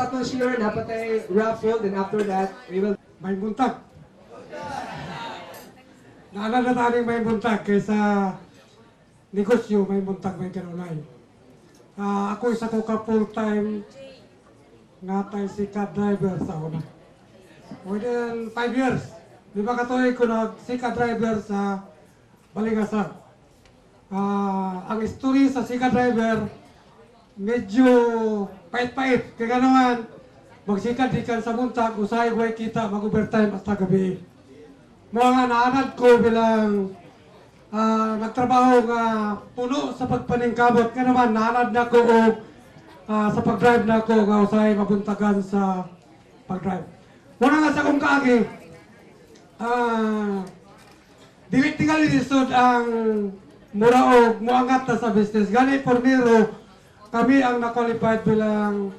atmosphere, dapat ay raffle, and after that, we will... May buntag. Naalala natin may buntag kaysa negosyo, may buntag, may kanunay. Ako isa ko ka full-time nga tayo si cab driver sa una. Within 5 years, di ba katuloy ko si cab driver sa Balingasan. Ang story sa si cab driver, medyo pait-pait. Kaya naman, magsikad di ka sa buntag, usahay ko ay kita, mag-overtime hasta gabi. Mga naanad ko bilang nagtrabaho nga puno sa pagpaningkamot. Kaya naman, naanad na ko sa pag-drive na ko nga usahay mabuntagan sa pag-drive. Wala nga sa kong kaagi, dili tingali lisod ang muraog muangat na sa business. Gani pornero, kami ang na-qualified bilang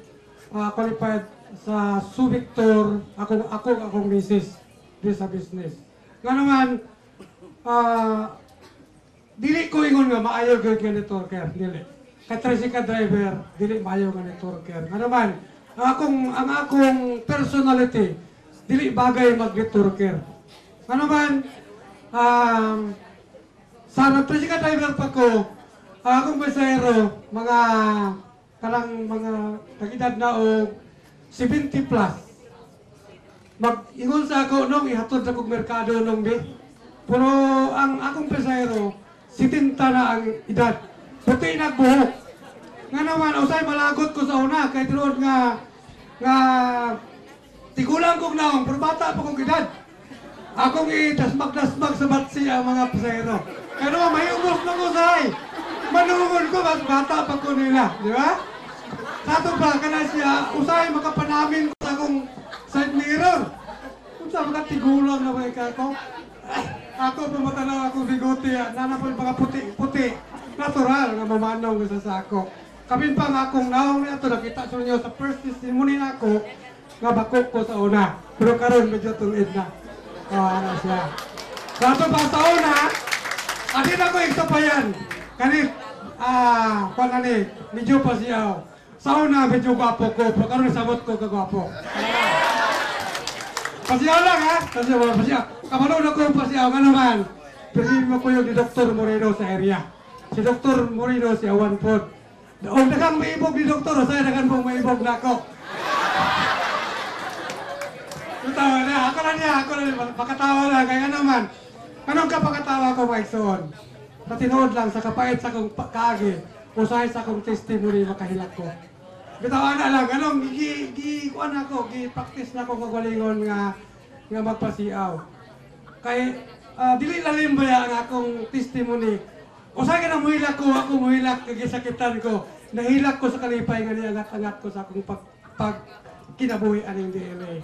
qualified sa Subictor, akong misis di sa business. Nga naman, dili ko ingon nga maayo gyud nga networker, dili. Kay tricycle driver, dili maayo nga networker. Nga naman, ang akong personality, dili bagay mag-networker. Nga naman, sa tricycle driver pa ko, akong pasahero, mga tag-edad na o 70 plus. Mag-ingon sa ako nung ihatod sa kong merkado nung di. Pero ang akong pasahero, 70 na ang edad. Puti nagbuhok. Nga naman, usay malagot ko sa una, kahit roon nga tigulang kong naong, pero bata pa kong edad. Akong idasmag-dasmag sa batsi ang mga pasahero. Kaya naman, may ubos ng usay. Manungon ko, mas bata pa ko nila. Di ba? Sato ba, kana siya, usay makapanamin ko sa akong side mirror. Kung sa mga tigulang na may kako. Ako pumatanaw ako bigote, nanapol mga puti-puti. Natural nga mamanong sa sako. Kapin pa nga akong naong na ito, nakita sa inyo sa first testimony na ako, nga bakok ko sa una. Pero karon medyo tulid na. Ano siya. Sato pa sa una, adin ako iktapayan. Kanit, medyo pa siya. Sa una, medyo gwapo ko, pero karon sabot ko kagwapo. Pasiyaw lang ha? Pasiyaw. Kamanoon ako yung pasiyaw nga naman. Piliin mo ko yung ni Dr. Moreno sa area. Si Dr. Moreno, si Awan Pod. O nagang maibog ni Dr. Saya nagang pong maibog na ako. Tawa na, ako na niya, pakatawa lang. Kaya naman, anong kapakatawa ko, Mike Soon? Patinood lang sa kapait sa kong kaagi. Usahay sa kong testimony makahilak ko. Bitawa na lang, anong kuan ako, gi-practice na ko kagalingon nga magpasiaw. Kay dili lalim ba ang akong testimony. Usahay ka na muhilak ko, ako muhilak kagisakitan ko. Nahilak ko sa kalipay nga niangat-angat ko sa akong pag kinabuhi aning DNA.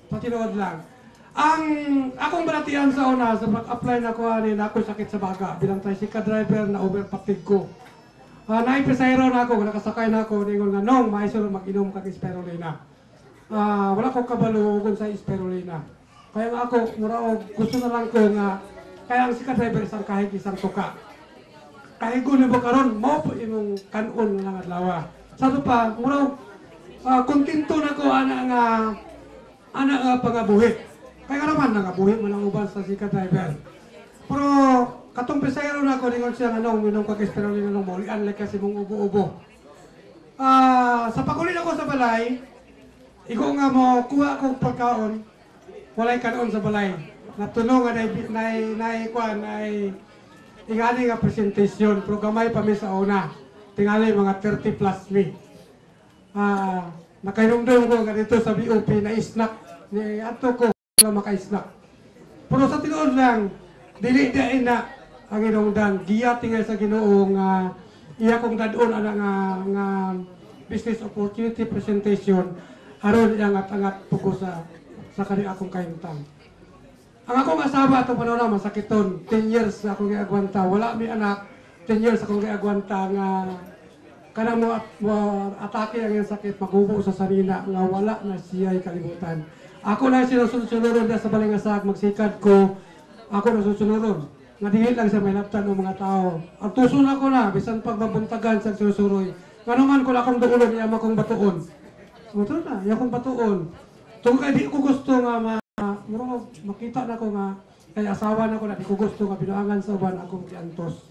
Patinood lang. Ang akong balatian sa una sa pag-apply na ko anin ako sakit sa baga bilang tricycle driver na overfatigue ko. Naipesayro na ako, nakasakay na ako, ningon nga nung maisuro mag-inom kag spirulina. Wala ko kabalo kung sa spirulina. Kaya nga ako, muraog, gusto na lang ko nga, kaya ang sikat driver isang kahig isang tuka. Kahigo na ba karon mo po imong kanon lang adlaw. Sa ito pa, muraog, kontento na ko ana nga pangabuhi. Kaya naman nangabuhi mo lang uban sa sikat driver. Pero katong pesayro na ako, ningon siya nga nung minong kag-spirulina nung maulian like kasi mong ubo-ubo. Sa pagulin ako sa balay, iko nga mo kuha akong pagkaon, walay kanon sa balay. Natulo nga nay ingani nga presentasyon, pero gamay pa mi sa una. Tingali mga 30 plus me. Nakainumdum ko nga dito sa BOP na snack. Ni ato ko na maka-snack. Pero sa tinuod lang, dili dain na ang inungdan. Giya tingay sa Ginoo nga iya kong dadon ana nga business opportunity presentation aron iangat-angat pugo sa kani akong kahimtang. Ang akong asawa ato panahon masakiton 10 years akong giagwanta. Wala mi anak, 10 years akong giagwanta nga kanang mo atake ang sakit magubo sa sarina nga wala na siya'y kalibutan. Ako na sinusunod na sa Balingasag, magsikad ko. Ako na susunod. Nga dihil lang sa may naptan ng mga tao. Ang tuson ako na, bisan pagbabuntagan sa susuroy. Nga naman kung akong duulog, iyama kong batuon. Ito na, yung kong batuon. Tungkol kay di ko gusto nga makita na ko nga kay asawa na ko na di ko gusto nga binuangan sa uban akong giantos.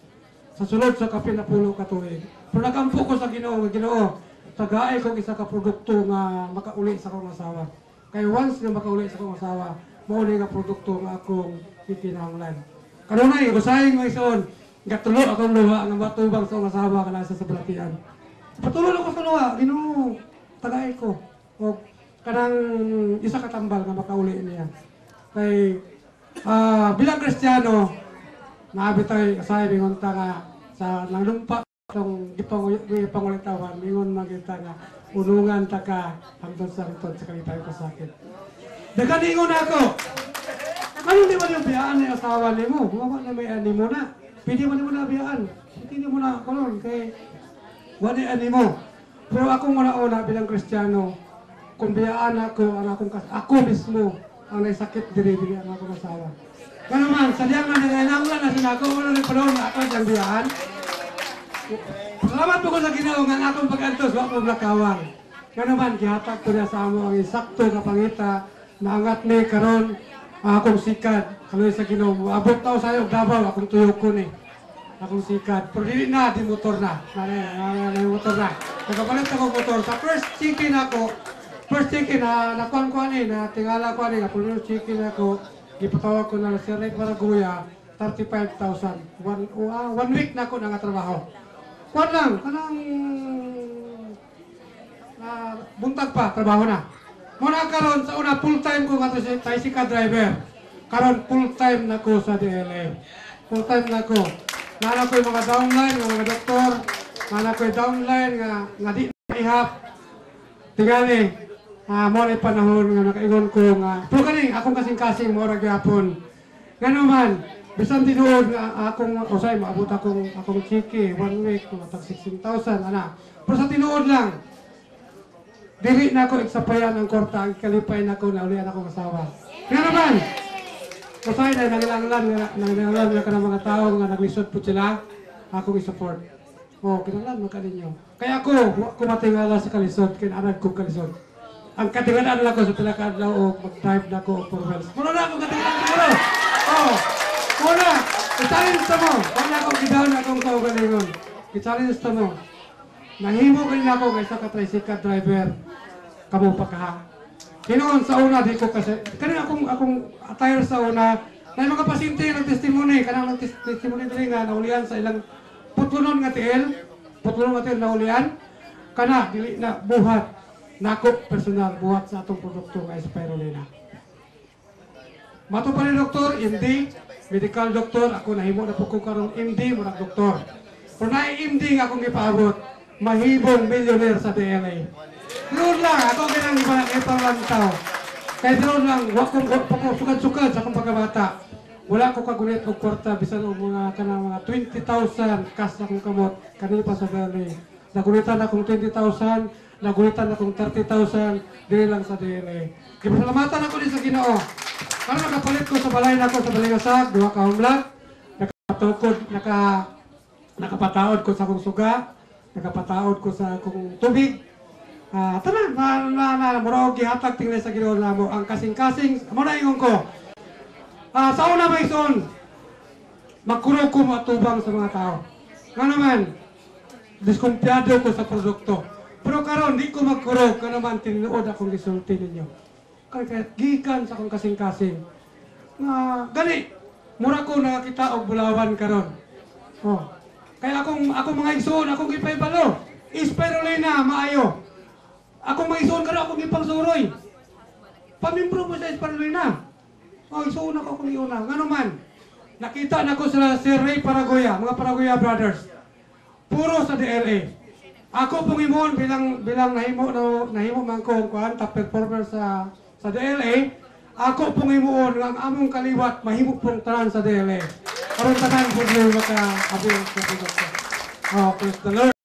Sa sulod sa kapin na pulo ka tuig. Pero nagampo ko sa Ginoo, tagaay kong isa ka produkto nga makauli sa akong asawa. Kay once nga makauli sa akong asawa, mauli nga produkto nga akong ikinahanglan. Kanunay, usahin mo ison, gatulo akong luha nga matubang sa akong asawa ka nasa sa balatian. Patuloy ako sa luha, Ginoo, tagaay ko. O kanang isa katambal nga makauli niya. Kay bilang Kristiyano, naabitay kasay bingonta nga sa nanglumpa itong ipangulitawan, mingon magita nga unungan ta ka hangtod sa kalipay ko sakit. Dagan ingon ako, ano di man yung biyaan ni asawa ni mo? Huwag na may ani mo na. Pwede man mo na biyaan. Hindi mo na kulon kay wala ani mo. Pero ako una bilang Kristiyano, kung biyaan ako, ako mismo ang naisakit diri ang akong asawa. Kaya naman, sadyang na nangyayanglan na sinako, wala rin panahon na ako siyang biyaan. Salamat po ko sa Ginoo nga akong pag-antos, wala po nakawang. Kaya naman, gihatag ko na sa amo ang isakto na pangita na angat ni karon akong sikat. Kaloy sa Ginoo, abot tao sa iyo, Davao, akong tuyok ko ni. Akong sikat. Pero di motor na. Motor na. Nagkapalit akong motor. Sa first chicken na nakuhan ni, na tingala ko ni, na first chicken ako, ipatawag ko na si Ray Paraguya, 35,000. One week na ako nangatrabaho. Kuwan lang, kanang buntag pa, trabaho na. Muna karon sa una, full-time ko nga si tricycle driver. Karon full-time na ko sa DLA. Full-time na ko. Nana ko yung mga downline, mga doktor. Nana ko yung downline nga di ihap. Tingali, mo na panahon nga nakaingon ko nga. Pero kaning, akong kasing-kasing mo gyapon. Nga naman, bisan tinuod nga akong usay maabot akong chiki 1 week matag 16,000 ana. Pero sa tinuod lang dili na ako iksapayan ang korta ang kalipay na ko na ulian akong asawa. Nga naman usay na nangilanglan nga kanang mga tao nga naglisod po sila akong i-support. Kinahanglan man kaninyo. Kaya ako matingala sa kalisod kay anad ko kalisod. Ang katingalan lang ko sa pila ka adlaw o mag-drive na ko for wells. Muna na akong katingalan siguro. Muna, i-challenge mo. Wala akong gidaon akong kaugalingon. I-challenge mo. Nahimo ganyan ako kaysa ka-tricycle driver. Kamu pa ka. Kinoon sa una, di ko kasi. Kanina akong attire sa una. Na yung mga pasyente ng testimony. Kanang testimony din nga naulian sa ilang putlunon nga tiil. Putlunon nga tiil naulian. Kana, dili na buhat. Nako personal buhat sa atong produkto nga spirulina. Mato pa ni doktor, MD, medical doctor, ako nahimo na po ko karon MD, murag doktor. Kung na-MD nga akong ipaabot, mahibong millionaire sa DLA. Doon lang, ako ganang iba ng ipang lang tao. Kaya doon lang, wakong sukad-sukad sa akong pagkabata. Wala ko kagunit o kwarta, bisan o mga kanang mga 20,000 kas na akong kamot, kanina pa sa DLA. Nagunitan akong 20,000, nagunitan akong 30,000, dili lang sa DLA. Kipasalamatan ako din sa Ginoo. Para nakapalit ko sa balay na ko sa Balingasag, 2 ka humlag, nakapatukod, nakapataod ko sa akong suga, nakapataod ko sa akong tubig. Tanan, mura og gihatag tingnan sa Ginoo namo ang kasing-kasing, mo na ingon ko. Sa una may son, magkurog ko matubang sa mga tao. Nga naman, diskumpiyado ko sa produkto. Pero karon di ko magkurog, nga naman tinuod akong gisulti ninyo. Kaya gikan sa akong kasing-kasing. Gani, mura ko nakakita og bulawan karon. Kaya akong mga igsoon, akong gipaybalo. Spirulina, maayo. Akong mga igsoon karon, akong gipangsuroy. Pamimbro mo sa spirulina. Igsoon ako akong iuna. Nga naman, nakita na ko sila si Ray Paraguya, mga Paraguya brothers. Puro sa DLA. Ako pong imon bilang nahimo man ko ang top performer sa DLA. Ako pong imuon ang among kaliwat mahimo pong tanan sa DLA. Karon tanan po maka abot sa produkto. Praise the Lord.